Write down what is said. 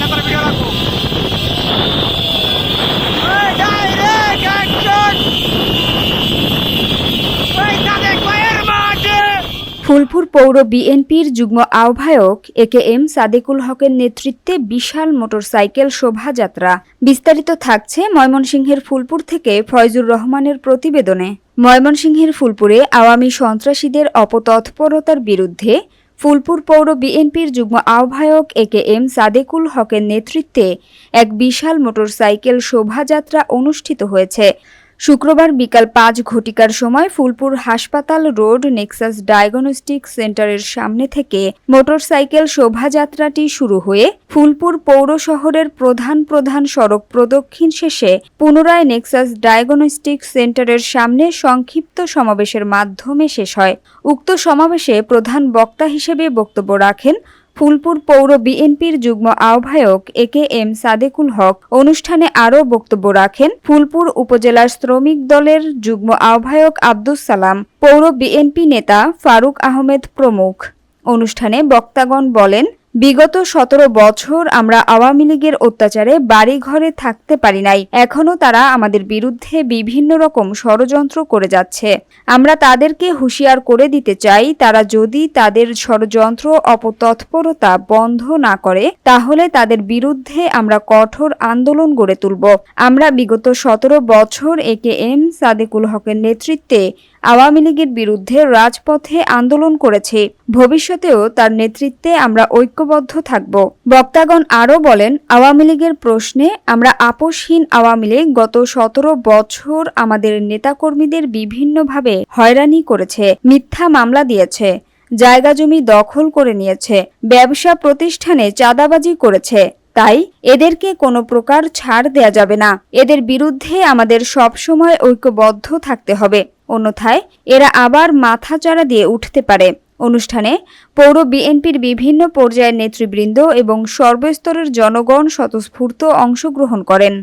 নেতার ভিডিও রাখবো। ফুলপুর পৌর বিএনপির যুগ্ম আহ্বায়ক একেএম সাদেকুল হকের নেতৃত্বে বিশাল মোটরসাইকেল শোভাযাত্রা। বিস্তারিত থাকছে ময়মনসিংহের ফুলপুর থেকে ফয়জুর রহমানের প্রতিবেদনে। ময়মনসিংহের ফুলপুরে আওয়ামী সন্ত্রাসীদের অপতৎপরতার বিরুদ্ধে ফুলপুর পৌর বিএনপির যুগ্ম আহ্বায়ক একেএম সাদেকুল হকের নেতৃত্বে এক বিশাল মোটরসাইকেল শোভাযাত্রা অনুষ্ঠিত হয়েছে। শুক্রবার বিকাল ৫ ঘটিকার সময় ফুলপুর হাসপাতাল রোড নেক্সাস ডায়াগনস্টিক সেন্টারের সামনে থেকে মোটরসাইকেল শোভাযাত্রাটি শুরু হয়ে ফুলপুর পৌর শহরের প্রধান সড়ক প্রদক্ষিণ শেষে পুনরায় নেক্সাস ডায়াগনস্টিক সেন্টারের সামনে সংক্ষিপ্ত সমাবেশের মাধ্যমে শেষ হয়। উক্ত সমাবেশে প্রধান বক্তা হিসেবে বক্তব্য রাখেন ফুলপুর পৌর বিএনপির যুগ্ম আহ্বায়ক একেএম সাদেকুল হক। অনুষ্ঠানে আরও বক্তব্য রাখেন ফুলপুর উপজেলার শ্রমিক দলের যুগ্ম আহ্বায়ক আব্দুস সালাম, পৌর বিএনপি নেতা ফারুক আহমেদ প্রমুখ। অনুষ্ঠানে বক্তাগণ বলেন, বিগত ১৭ বছর আমরা আওয়ামী লীগের অত্যাচারে বাড়িঘরে থাকতে পারি নাই। এখনও তারা আমাদের বিরুদ্ধে বিভিন্ন রকম ষড়যন্ত্র করে যাচ্ছে। আমরা তাদেরকে হুঁশিয়ার করে দিতে চাই, তারা যদি তাদের ষড়যন্ত্র অপতৎপরতা বন্ধ না করে তাহলে তাদের বিরুদ্ধে আমরা কঠোর আন্দোলন গড়ে তুলব। আমরা বিগত ১৭ বছর একেএম সাদেকুল হকের নেতৃত্বে আওয়ামী লীগের বিরুদ্ধে রাজপথে আন্দোলন করেছি। ভবিষ্যতেও তার নেতৃত্বে আমরা ঐক্যবদ্ধ থাকব। বক্তাগণ আরও বলেন, আওয়ামী লীগের প্রশ্নে আমরা আপোষহীন। আওয়ামী লীগ গত ১৭ বছর আমাদের নেতাকর্মীদের বিভিন্নভাবে হয়রানি করেছে, মিথ্যা মামলা দিয়েছে, জায়গা জমি দখল করে নিয়েছে, ব্যবসা প্রতিষ্ঠানে চাঁদাবাজি করেছে। তাই এদেরকে কোনো প্রকার ছাড় দেয়া যাবে না। এদের বিরুদ্ধে আমাদের সবসময় ঐক্যবদ্ধ থাকতে হবে, অন্যথায় এরা আবার মাথাচাড়া দিয়ে উঠতে পারে। অনুষ্ঠানে পৌর বিএনপির বিভিন্ন পর্যায়ের নেতৃবৃন্দ এবং সর্বস্তরের জনগণ স্বতঃস্ফূর্ত অংশগ্রহণ করেন।